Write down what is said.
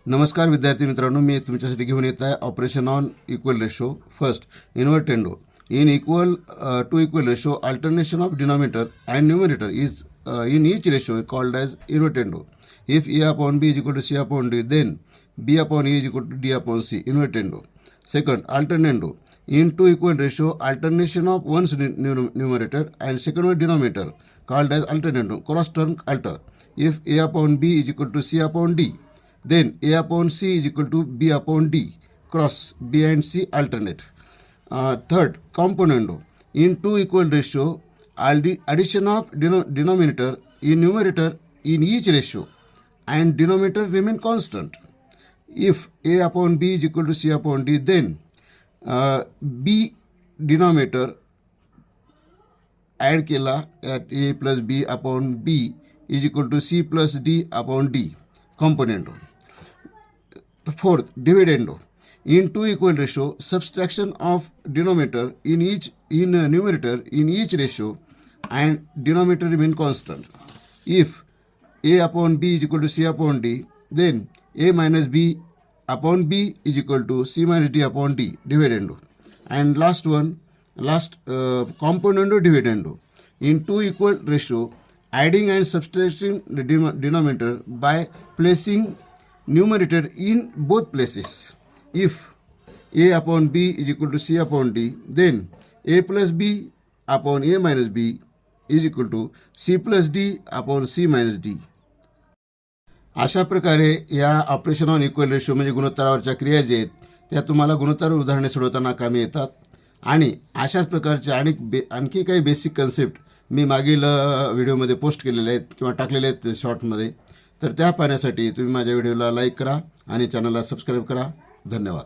नमस्कार विद्यार्थी मित्रांनो, मी तुमच्यासाठी घेऊन येत आहे operation on equal ratio. First, invertendo. In equal to equal ratio, alternation of denominator and numerator is in each ratio called as invertendo. If A upon B is equal to C upon D, then B upon A is equal to D upon C. Invertendo. Second, alternando. In two equal ratio, alternation of one's numerator and second one denominator called as alternando. Cross term alter. If A upon B is equal to C upon D, then A upon C is equal to B upon D. Cross B and C alternate. Third, componendo. In two equal ratio, addition of denominator in numerator in each ratio and denominator remain constant. If A upon B is equal to C upon D, then B denominator add केला at A plus B upon B is equal to C plus D upon D. Componendo. Fourth, dividendo. In two equal ratio, subtraction of denominator in numerator in each ratio and denominator remain constant. If A upon B is equal to C upon D, then A minus B upon B is equal to C minus D upon D. Dividendo. And last componendo dividendo. In two equal ratio, adding and subtracting the denominator by placing numerator in both places. If A upon B is equal to C upon D, then A plus B upon A minus B is equal to C plus D upon C minus D. अशा प्रकारे या operation on equal ratio म्हणजे गुणोत्तरावरच्या क्रिया जे आहेत त्या तुम्हाला गुणोत्तर उदाहरणे सोडवताना कामी येतात. आणि अशाच प्रकारचे आणखी काही बेसिक कन्सेप्ट मी मागील व्हिडिओमध्ये पोस्ट केलेले आहेत किंवा टाकलेले आहेत शॉर्टमध्ये. तर त्या पाहण्यासाठी तुम्ही माझ्या व्हिडिओला लाईक करा आणि चॅनलला सबस्क्राईब करा. धन्यवाद.